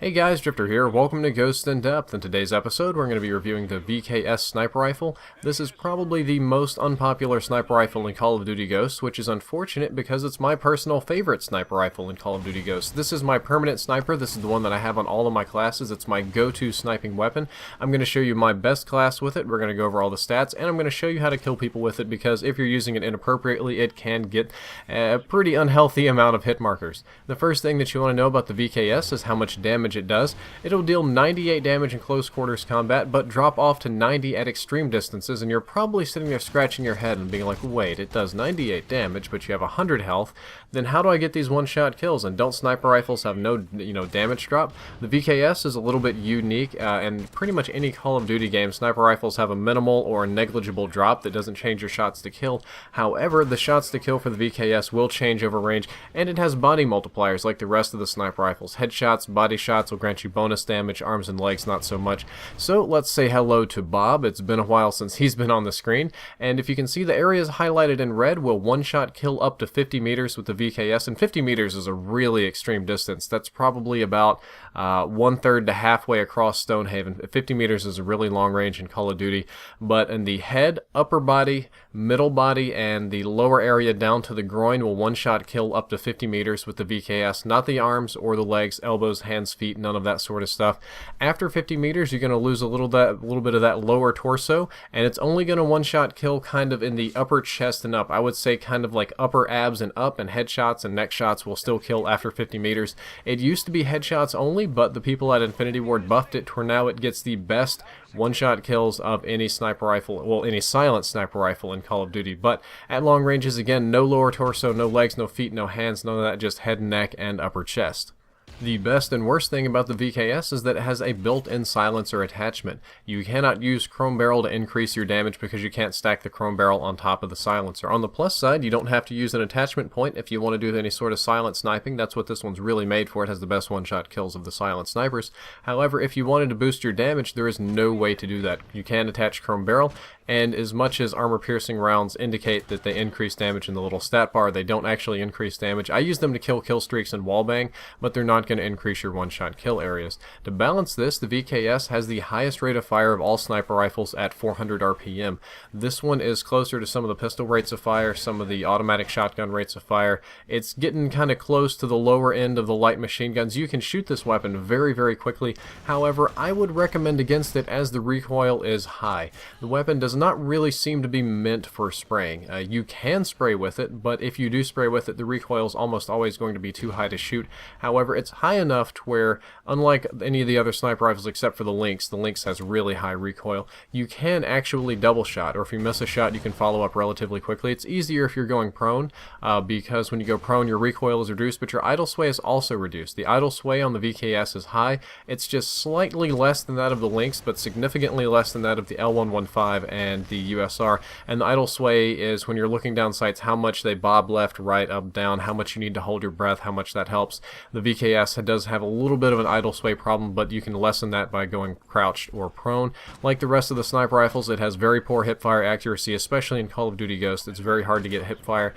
Hey guys, Drifter here. Welcome to Ghost in Depth. In today's episode, we're going to be reviewing the VKS sniper rifle. This is probably the most unpopular sniper rifle in Call of Duty Ghosts, which is unfortunate because it's my personal favorite sniper rifle in Call of Duty Ghosts. This is my permanent sniper. This is the one that I have on all of my classes. It's my go-to sniping weapon. I'm going to show you my best class with it. We're going to go over all the stats, and I'm going to show you how to kill people with it because if you're using it inappropriately, it can get a pretty unhealthy amount of hit markers. The first thing that you want to know about the VKS is how much damage it does. It'll deal 98 damage in close quarters combat, but drop off to 90 at extreme distances, and you're probably sitting there scratching your head and being like, wait, it does 98 damage, but you have 100 health, then how do I get these one-shot kills? And don't sniper rifles have no, damage drop? The VKS is a little bit unique, and pretty much any Call of Duty game, sniper rifles have a minimal or negligible drop that doesn't change your shots to kill. However, the shots to kill for the VKS will change over range, and it has body multipliers like the rest of the sniper rifles. Headshots, body shots will grant you bonus damage, arms and legs not so much. So let's say hello to Bob. It's been a while since he's been on the screen, and if you can see, the areas highlighted in red will one-shot kill up to 50 meters with the VKS, and 50 meters is a really extreme distance. That's probably about 1/3 to halfway across Stonehaven. 50 meters is a really long range in Call of Duty, but in the head, upper body, middle body, and the lower area down to the groin will one-shot kill up to 50 meters with the VKS, not the arms or the legs, elbows, hands, feet, none of that sort of stuff. After 50 meters, you're going to lose a little bit of that lower torso, and it's only going to one-shot kill kind of in the upper chest and up. I would say kind of like upper abs and up, and headshots and neck shots will still kill after 50 meters. It used to be headshots only, but the people at Infinity Ward buffed it to where now it gets the best one-shot kills of any sniper rifle, well, any silent sniper rifle in Call of Duty. But at long ranges, again, no lower torso, no legs, no feet, no hands, none of that, just head, neck, and upper chest. The best and worst thing about the VKS is that it has a built-in silencer attachment. You cannot use chrome barrel to increase your damage because you can't stack the chrome barrel on top of the silencer. On the plus side, you don't have to use an attachment point if you want to do any sort of silent sniping. That's what this one's really made for. It has the best one-shot kills of the silent snipers. However, if you wanted to boost your damage, there is no way to do that. You can attach chrome barrel, and as much as armor-piercing rounds indicate that they increase damage in the little stat bar, they don't actually increase damage. I use them to kill streaks and wallbang, but they're not going to increase your one-shot kill areas. To balance this, the VKS has the highest rate of fire of all sniper rifles at 400 RPM. This one is closer to some of the pistol rates of fire, some of the automatic shotgun rates of fire. It's getting kind of close to the lower end of the light machine guns. You can shoot this weapon very, very quickly. However, I would recommend against it as the recoil is high. The weapon does not really seem to be meant for spraying. You can spray with it, but if you do spray with it, the recoil is almost always going to be too high to shoot. However, it's high enough to where, unlike any of the other sniper rifles except for the Lynx has really high recoil, you can actually double shot, or if you miss a shot, you can follow up relatively quickly. It's easier if you're going prone, because when you go prone, your recoil is reduced, but your idle sway is also reduced. The idle sway on the VKS is high. It's just slightly less than that of the Lynx, but significantly less than that of the L115 and the USR. And the idle sway is when you're looking down sights, how much they bob left, right, up, down, how much you need to hold your breath, how much that helps. The VKS does have a little bit of an idle sway problem, but you can lessen that by going crouched or prone. Like the rest of the sniper rifles, it has very poor hipfire accuracy, especially in Call of Duty Ghost. It's very hard to get hipfire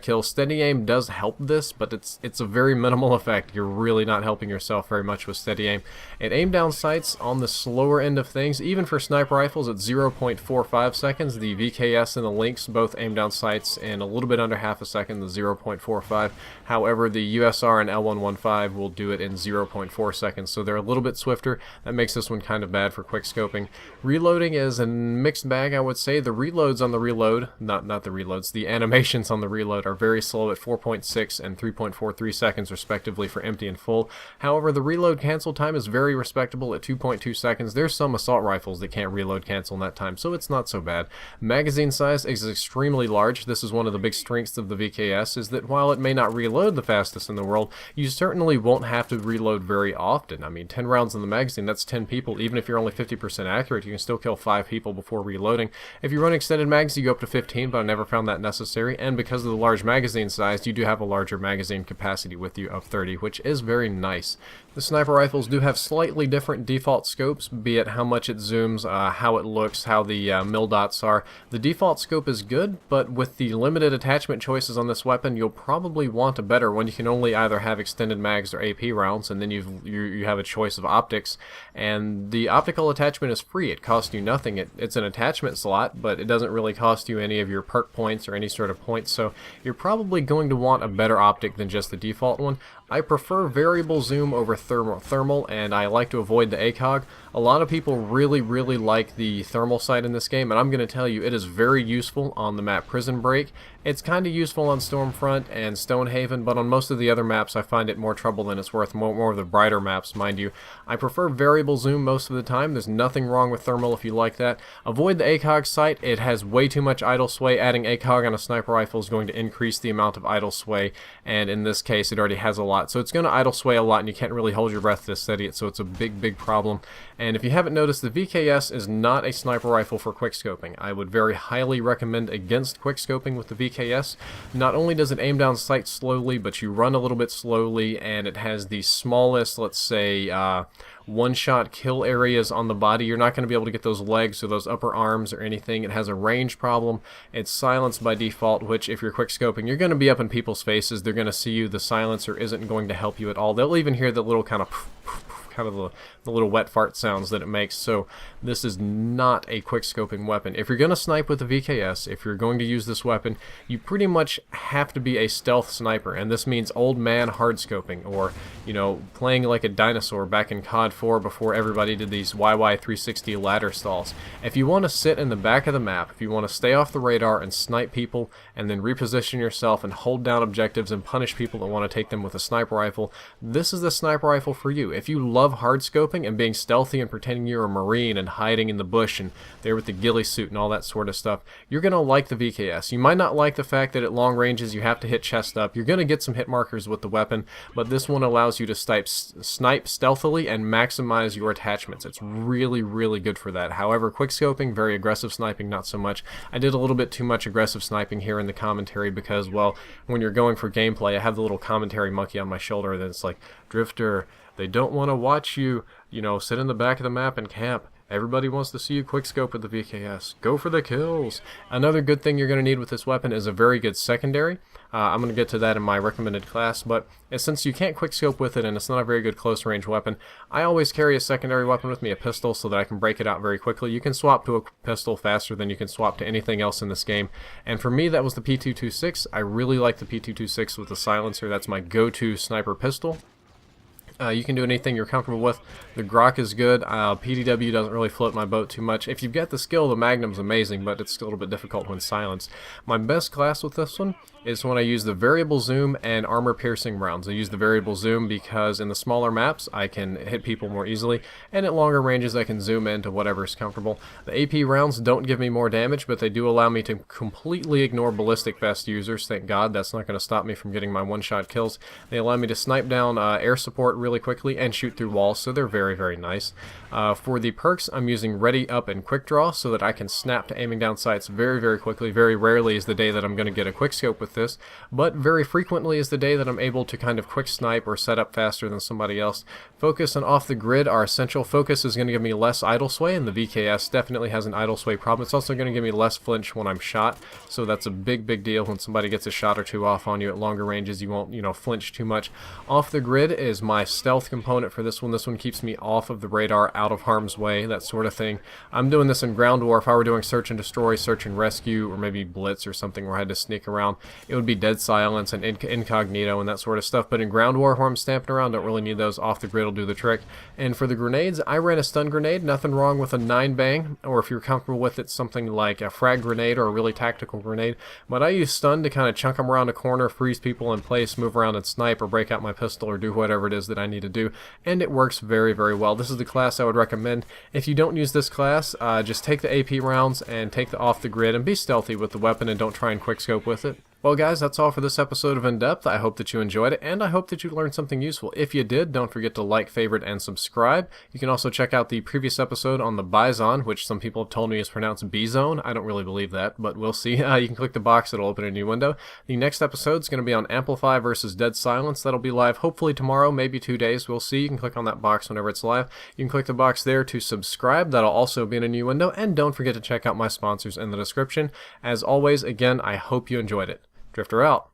kills. Steady aim does help this, but it's a very minimal effect. You're really not helping yourself very much with steady aim. At aim down sights on the slower end of things, even for sniper rifles at 0.45 seconds, the VKS and the Lynx both aim down sights in a little bit under half a second, the 0.45. However, the USR and L115 will do it in 0.4 seconds, so they're a little bit swifter. That makes this one kind of bad for quick scoping. Reloading is a mixed bag, I would say. The reloads on the reload, not the reloads, the animations on the reload are very slow at 4.6 and 3.43 seconds respectively for empty and full. However, the reload cancel time is very respectable at 2.2 seconds. There's some assault rifles that can't reload cancel in that time, so it's not so bad. Magazine size is extremely large. This is one of the big strengths of the VKS, is that while it may not reload the fastest in the world, you certainly won't have to reload very often. I mean, 10 rounds in the magazine, that's 10 people. Even if you're only 50% accurate, you can still kill 5 people before reloading. If you run extended mags, you go up to 15, but I never found that necessary. And because of the large magazine size, you do have a larger magazine capacity with you of 30, which is very nice. The sniper rifles do have slightly different default scopes, be it how much it zooms, how it looks, how the the mil dots are. The default scope is good, but with the limited attachment choices on this weapon, you'll probably want a better one. You can only either have extended mags or AP rounds, and then you have a choice of optics. And the optical attachment is free. It costs you nothing. It's an attachment slot, but it doesn't really cost you any of your perk points or any sort of points, so you're probably going to want a better optic than just the default one. I prefer variable zoom over thermal, and I like to avoid the ACOG. A lot of people really like the thermal sight in this game, and I'm going to tell you it is very useful on the map Prison Break. It's kind of useful on Stormfront and Stonehaven, but on most of the other maps I find it more trouble than it's worth, more of the brighter maps, mind you. I prefer variable zoom most of the time. There's nothing wrong with thermal if you like that. Avoid the ACOG sight. It has way too much idle sway. Adding ACOG on a sniper rifle is going to increase the amount of idle sway, and in this case it already has a lot. So it's going to idle sway a lot, and you can't really hold your breath to steady it, so it's a big problem. And if you haven't noticed, the VKS is not a sniper rifle for quickscoping. I would very highly recommend against quickscoping with the VKS. Not only does it aim down sights slowly, but you run a little bit slowly, and it has the smallest, let's say, one-shot kill areas on the body. You're not going to be able to get those legs or those upper arms or anything. It has a range problem. It's silenced by default, which if you're quickscoping, you're going to be up in people's faces. They're going to see you. The silencer isn't going to help you at all. They'll even hear the little kind of the little wet fart sounds that it makes. So this is not a quickscoping weapon. If you're going to snipe with the VKS, if you're going to use this weapon, you pretty much have to be a stealth sniper, and this means old man hard scoping, or playing like a dinosaur back in COD 4 before everybody did these YY360 ladder stalls. If you want to sit in the back of the map, if you want to stay off the radar and snipe people and then reposition yourself and hold down objectives and punish people that want to take them with a sniper rifle, this is the sniper rifle for you. If you love hard scoping and being stealthy and pretending you're a marine and hiding in the bush and there with the ghillie suit and all that sort of stuff, you're going to like the VKS. You might not like the fact that at long ranges you have to hit chest up. You're going to get some hit markers with the weapon, but this one allows you to snipe stealthily and maximize your attachments. It's really good for that. However, quickscoping, very aggressive sniping, not so much. I did a little bit too much aggressive sniping here in the commentary because, well, when you're going for gameplay, I have the little commentary monkey on my shoulder that's like, Drifter, they don't want to watch you, sit in the back of the map and camp. Everybody wants to see you quickscope with the VKS. Go for the kills. Another good thing you're going to need with this weapon is a very good secondary. I'm going to get to that in my recommended class, but since you can't quickscope with it and it's not a very good close range weapon, I always carry a secondary weapon with me, a pistol, so that I can break it out very quickly. You can swap to a pistol faster than you can swap to anything else in this game, and for me that was the P226. I really like the P226 with the silencer. That's my go-to sniper pistol. You can do anything you're comfortable with. The Grok is good. PDW doesn't really float my boat too much. If you've got the skill, the Magnum's amazing, but it's a little bit difficult when silenced. My best class with this one is when I use the variable zoom and armor piercing rounds. I use the variable zoom because in the smaller maps I can hit people more easily, and at longer ranges I can zoom into whatever's comfortable. The AP rounds don't give me more damage, but they do allow me to completely ignore ballistic vest users. Thank God. That's not going to stop me from getting my one-shot kills. They allow me to snipe down air support really quickly and shoot through walls, so they're very nice. For the perks, I'm using ready, up, and quick draw so that I can snap to aiming down sights very quickly. Very rarely is the day that I'm going to get a quick scope with this, but very frequently is the day that I'm able to kind of quick snipe or set up faster than somebody else. Focus and off the grid are essential. Focus is going to give me less idle sway, and the VKS definitely has an idle sway problem. It's also going to give me less flinch when I'm shot, so that's a big deal. When somebody gets a shot or two off on you at longer ranges, you won't flinch too much. Off the grid is my stealth component for this one. This one keeps me off of the radar, out of harm's way, that sort of thing. I'm doing this in ground war. If I were doing search and destroy, search and rescue, or maybe blitz or something where I had to sneak around, it would be dead silence and incognito and that sort of stuff. But in ground war where I'm stamping around, don't really need those. Off the grid will do the trick. And for the grenades, I ran a stun grenade. Nothing wrong with a 9-bang, or if you're comfortable with it, something like a frag grenade or a really tactical grenade. But I use stun to kind of chunk them around a corner, freeze people in place, move around and snipe, or break out my pistol, or do whatever it is that I need to do. And it works very well. This is the class I would recommend. If you don't use this class, just take the AP rounds and take the off the grid and be stealthy with the weapon and don't try and quickscope with it. Well, guys, that's all for this episode of In Depth. I hope that you enjoyed it, and I hope that you learned something useful. If you did, don't forget to like, favorite, and subscribe. You can also check out the previous episode on the Bison, which some people have told me is pronounced B-Zone. I don't really believe that, but we'll see. You can click the box, it'll open a new window. The next episode is going to be on Amplify versus Dead Silence. That'll be live hopefully tomorrow, maybe 2 days. We'll see. You can click on that box whenever it's live. You can click the box there to subscribe. That'll also be in a new window. And don't forget to check out my sponsors in the description. As always, again, I hope you enjoyed it. Drifter out.